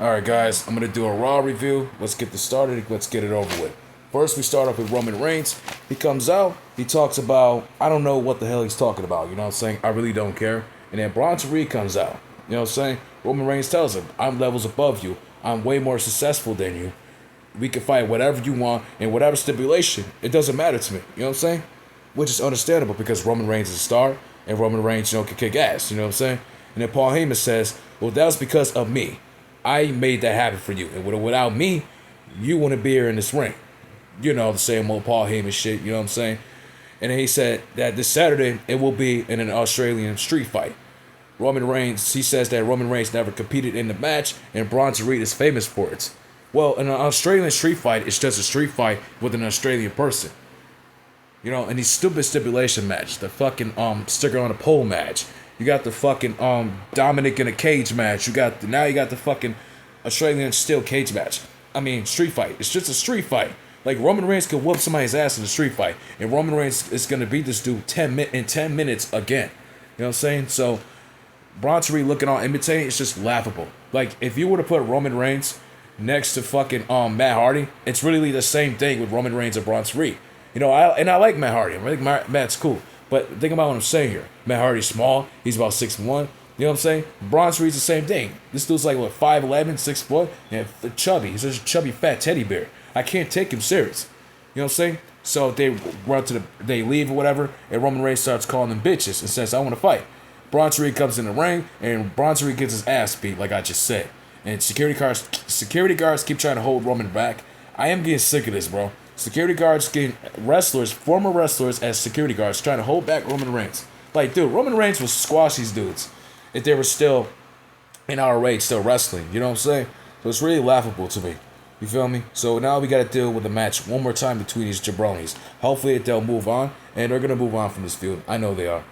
Alright, guys, I'm going to do a Raw review. Let's get this started. Let's get it over with. First, we start off with Roman Reigns. He comes out. He talks about, I don't know what the hell he's talking about. You know what I'm saying? I really don't care. And then Bronson Reed comes out. You know what I'm saying? Roman Reigns tells him, I'm levels above you. I'm way more successful than you. We can fight whatever you want and whatever stipulation. It doesn't matter to me. You know what I'm saying? Which is understandable because Roman Reigns is a star and Roman Reigns, can kick ass. You know what I'm saying? And then Paul Heyman says, well, that was because of me. I made that happen for you. And without me, you wouldn't be here in this ring. You know, the same old Paul Heyman shit, you know what I'm saying? And then he said that this Saturday, it will be in an Australian street fight. Roman Reigns, he says that Roman Reigns never competed in the match, and Bronson Reed is famous for it. Well, an Australian street fight is just a street fight with an Australian person. You know, and these stupid stipulation match, the fucking sticker on a pole match. You got the fucking Dominic in a cage match. You got the fucking Australian steel cage match. I mean, street fight. It's just a street fight. Like Roman Reigns could whoop somebody's ass in a street fight, and Roman Reigns is gonna beat this dude in 10 minutes again. You know what I'm saying? So Bronson Reed looking all imitating, it's just laughable. Like if you were to put Roman Reigns next to fucking Matt Hardy, it's really the same thing with Roman Reigns and Bronson Reed. You know, I like Matt Hardy. I think Matt's cool. But think about what I'm saying here. Matt Hardy's small. He's about 6'1". You know what I'm saying? Bronson Reed's the same thing. This dude's like, what, 5'11", 6 foot? And chubby. He's just a chubby, fat teddy bear. I can't take him serious. You know what I'm saying? So they leave or whatever, and Roman Reigns starts calling them bitches and says, I want to fight. Bronson Reed comes in the ring, and Bronson Reed gets his ass beat, like I just said. And security guards keep trying to hold Roman back. I am getting sick of this, bro. Security guards getting former wrestlers as security guards trying to hold back Roman Reigns. Like, dude, Roman Reigns will squash these dudes if they were still in our rage, still wrestling. You know what I'm saying? So it's really laughable to me. You feel me? So now we got to deal with the match one more time between these jabronis. Hopefully they'll move on, and they're going to move on from this feud. I know they are.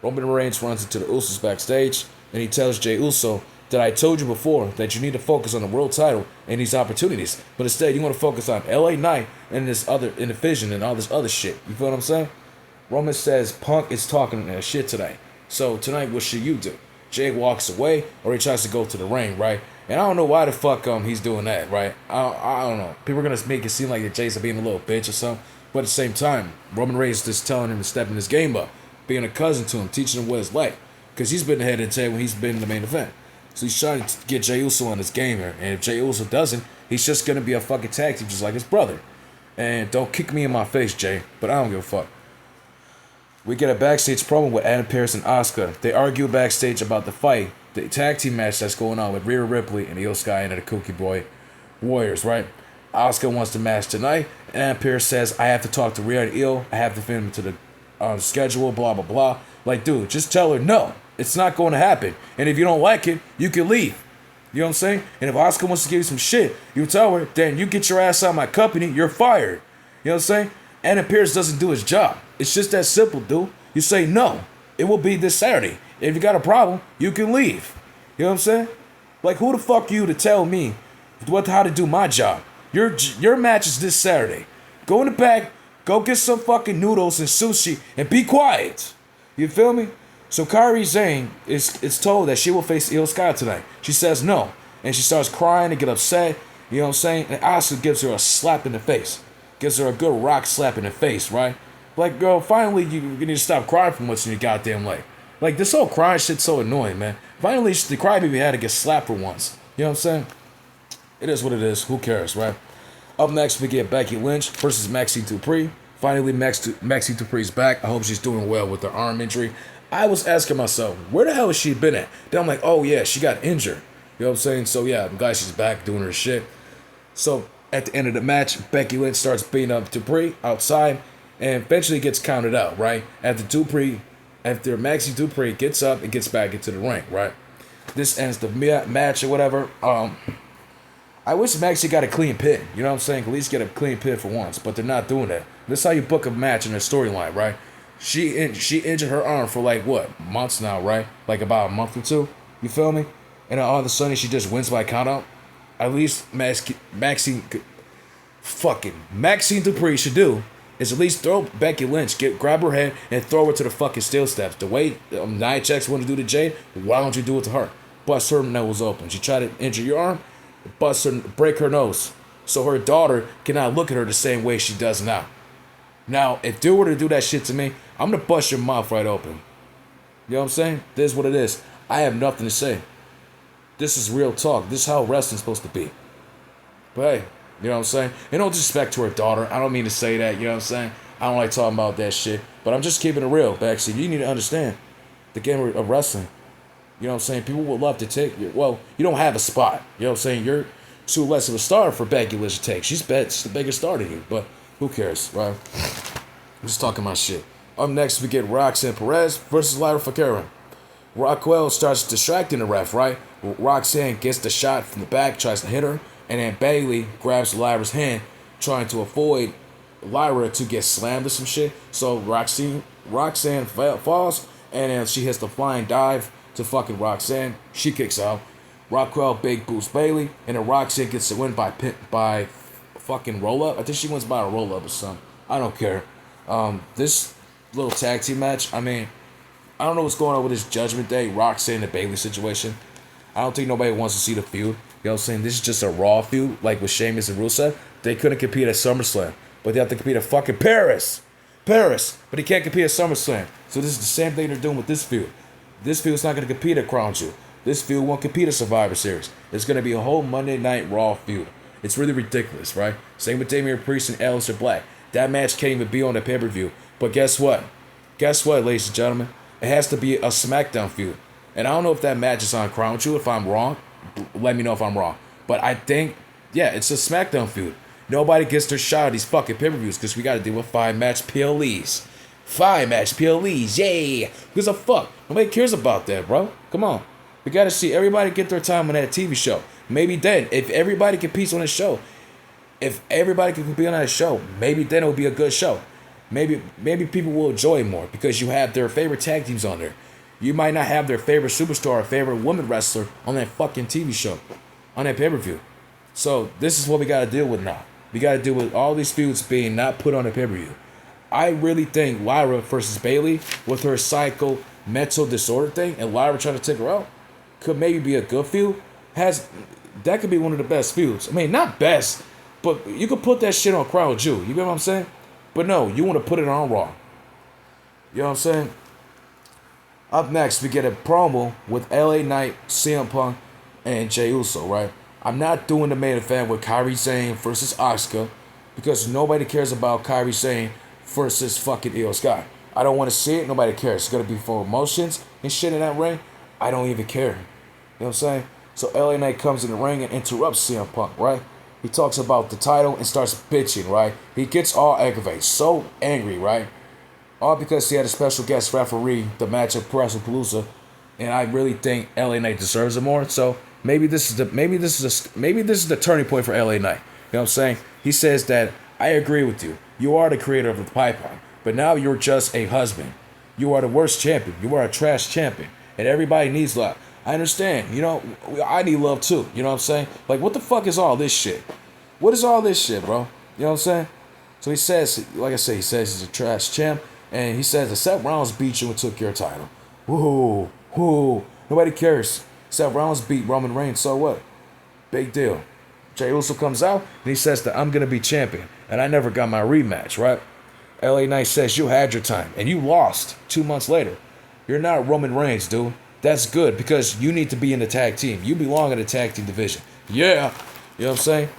Roman Reigns runs into the Usos backstage, and he tells Jey Uso that I told you before that you need to focus on the world title and these opportunities, but instead you want to focus on LA Knight and the Vision and all this other shit. You feel what I'm saying? Roman says Punk is talking that shit tonight. So tonight, what should you do? Jay walks away, or he tries to go to the ring, right? And I don't know why the fuck he's doing that, right? I don't know. People are gonna make it seem like Jay's being a little bitch or something, but at the same time, Roman Reigns just telling him to step in his game up, being a cousin to him, teaching him what it's like, because he's been ahead of the table when he's been in the main event. So he's trying to get Jey Uso on his game here. And if Jey Uso doesn't, he's just going to be a fucking tag team just like his brother. And don't kick me in my face, Jay. But I don't give a fuck. We get a backstage promo with Adam Pearce and Asuka. They argue backstage about the fight, the tag team match that's going on with Rhea Ripley and Io Sky and the Cookie Boy Warriors, right? Asuka wants the match tonight. And Adam Pearce says, I have to talk to Rhea and Io. I have to fit them to the schedule, blah, blah, blah. Like, dude, just tell her no. It's not going to happen. And if you don't like it, you can leave. You know what I'm saying? And if Asuka wants to give you some shit, you tell her, then you get your ass out of my company, you're fired. You know what I'm saying? Adam Pearce doesn't do his job. It's just that simple, dude. You say no. It will be this Saturday. If you got a problem, you can leave. You know what I'm saying? Like, who the fuck are you to tell me how to do my job? Your match is this Saturday. Go in the back, go get some fucking noodles and sushi, and be quiet. You feel me? So Kairi Sane is told that she will face Io Sky tonight. She says no. And she starts crying and get upset. You know what I'm saying? And Asuka gives her a slap in the face. Gives her a good rock slap in the face, right? Like, girl, finally you need to stop crying for once in your goddamn life. Like, this whole crying shit's so annoying, man. Finally, the crybaby had to get slapped for once. You know what I'm saying? It is what it is. Who cares, right? Up next, we get Becky Lynch versus Maxine Dupree. Finally, Maxine Dupree's back. I hope she's doing well with her arm injury. I was asking myself, where the hell has she been at? Then I'm like, oh yeah, she got injured. You know what I'm saying? So yeah, I'm glad she's back doing her shit. So at the end of the match, Becky Lynch starts beating up Dupree outside and eventually gets counted out, right? After Maxie Dupree gets up and gets back into the ring, right? This ends the match or whatever. I wish Maxie got a clean pin. You know what I'm saying? At least get a clean pin for once, but they're not doing that. This is how you book a match in a storyline, right? She injured her arm for like what, months now, right? Like about a month or two. You feel me? And then all of a sudden she just wins by count out. At least Maxine Dupree should do is at least throw Becky Lynch, grab her head and throw her to the fucking steel steps. The way Nia Jax want to do to Jade, why don't you do it to her? bust her nose open. She tried to injure your arm, break her nose. So her daughter cannot look at her the same way she does now. Now, if they were to do that shit to me, I'm gonna bust your mouth right open. You know what I'm saying? This is what it is. I have nothing to say. This is real talk. This is how wrestling's supposed to be. But hey, you know what I'm saying? And no disrespect to her daughter. I don't mean to say that, you know what I'm saying? I don't like talking about that shit. But I'm just keeping it real, Backseat. You need to understand the game of wrestling. You know what I'm saying? People would love to take you. Well, you don't have a spot. You know what I'm saying? You're too less of a star for Becky Lynch to take. She's the bigger star than you. But who cares, right? I'm just talking my shit. Up next, we get Roxanne Perez versus Lyra Valkyria. Raquel starts distracting the ref, right? Roxanne gets the shot from the back, tries to hit her, and then Bayley grabs Lyra's hand, trying to avoid Lyra to get slammed or some shit. So Roxanne falls, and then she hits the flying dive to fucking Roxanne. She kicks out. Raquel big boost Bayley, and then Roxanne gets the win by fucking roll up. I think she wins by a roll up or something. I don't care. This little tag team match, I mean, I don't know what's going on with this Judgment Day, Roxanne and Bayley situation. I don't think nobody wants to see the feud. You know what I'm saying? This is just a Raw feud, like with Sheamus and Rusev. They couldn't compete at SummerSlam, but they have to compete at fucking Paris, but he can't compete at SummerSlam. So this is the same thing they're doing with this feud. This feud's not going to compete at Crown Jewel. This feud won't compete at Survivor Series. It's going to be a whole Monday Night Raw feud. It's really ridiculous, right? Same with Damian Priest and Aleister Black. That match can't even be on the pay-per-view. But guess what? Guess what, ladies and gentlemen? It has to be a SmackDown feud. And I don't know if that match is on Crown Jewel. If I'm wrong, let me know if I'm wrong. But I think, yeah, it's a SmackDown feud. Nobody gets their shot at these fucking pay-per-views because we got to deal with 5-match PLEs. 5-match PLEs, yay! Who gives a fuck? Nobody cares about that, bro. Come on. We got to see everybody get their time on that TV show. Maybe then, if everybody competes on the show, maybe then it'll be a good show. Maybe people will enjoy it more because you have their favorite tag teams on there. You might not have their favorite superstar or favorite woman wrestler on that fucking TV show, on that pay-per-view. So this is what we got to deal with now. We got to deal with all these feuds being not put on a pay-per-view. I really think Lyra versus Bayley with her psycho mental disorder thing and Lyra trying to take her out could maybe be a good feud. That could be one of the best feuds. I mean, not best, but you could put that shit on Crown Jewel. You get what I'm saying? But no, you want to put it on Raw. You know what I'm saying? Up next, we get a promo with LA Knight, CM Punk, and Jey Uso, right? I'm not doing the main event with Kairi Sane versus Asuka because nobody cares about Kairi Sane versus fucking Io Sky. I don't want to see it. Nobody cares. It's going to be for emotions and shit in that ring. I don't even care. You know what I'm saying? So LA Knight comes in the ring and interrupts CM Punk, right? He talks about the title and starts bitching, right? He gets all aggravated, so angry, right? All because he had a special guest referee the match at WrestlePalooza, and I really think LA Knight deserves it more. So maybe this is the turning point for LA Knight. You know what I'm saying? He says that I agree with you. You are the creator of the pipeline, but now you're just a husband. You are the worst champion. You are a trash champion, and everybody needs love. I understand. You know, I need love too. You know what I'm saying? Like, what the fuck is all this shit? What is all this shit, bro? You know what I'm saying? So he says, like I said, he says he's a trash champ. And he says that Seth Rollins beat you and took your title. Woo. Nobody cares. Seth Rollins beat Roman Reigns, so what? Big deal. Jey Uso comes out and he says that I'm going to be champion. And I never got my rematch, right? LA Knight says you had your time and you lost 2 months later. You're not Roman Reigns, dude. That's good because you need to be in the tag team. You belong in the tag team division. Yeah. You know what I'm saying?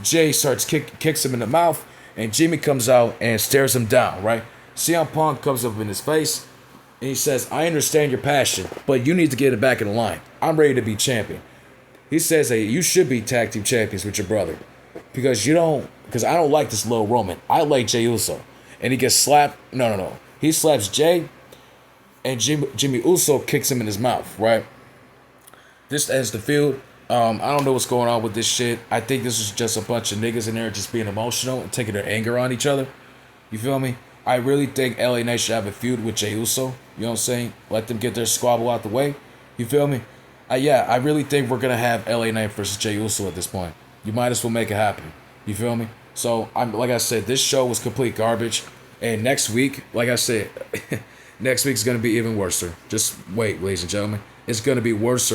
Jay starts kicks him in the mouth and Jimmy comes out and stares him down, right? CM Punk comes up in his face, and he says, I understand your passion, but you need to get it back in the line. I'm ready to be champion. He says, hey, you should be tag team champions with your brother. Because I don't like this little Roman. I like Jey Uso. And he gets slapped. No. He slaps Jay, and Jimmy Uso kicks him in his mouth, right? This ends the feud. I don't know what's going on with this shit. I think this is just a bunch of niggas in there just being emotional and taking their anger on each other. You feel me? I really think LA Knight should have a feud with Jey Uso. You know what I'm saying? Let them get their squabble out the way. You feel me? I really think we're going to have LA Knight versus Jey Uso at this point. You might as well make it happen. You feel me? So, like I said, this show was complete garbage. And next week, like I said, next week's going to be even worse. Just wait, ladies and gentlemen. It's going to be worse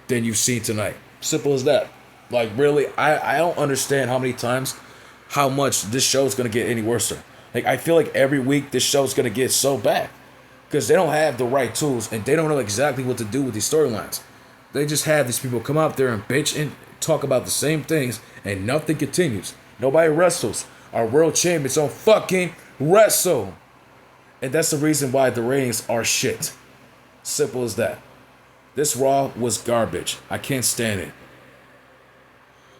than you've seen tonight. Simple as that. Like, really, I don't understand how much this show is going to get any worse. Like, I feel like every week this show is going to get so bad because they don't have the right tools and they don't know exactly what to do with these storylines. They just have these people come out there and bitch and talk about the same things and nothing continues. Nobody wrestles. Our world champions don't fucking wrestle. And that's the reason why the ratings are shit. Simple as that. This Raw was garbage. I can't stand it.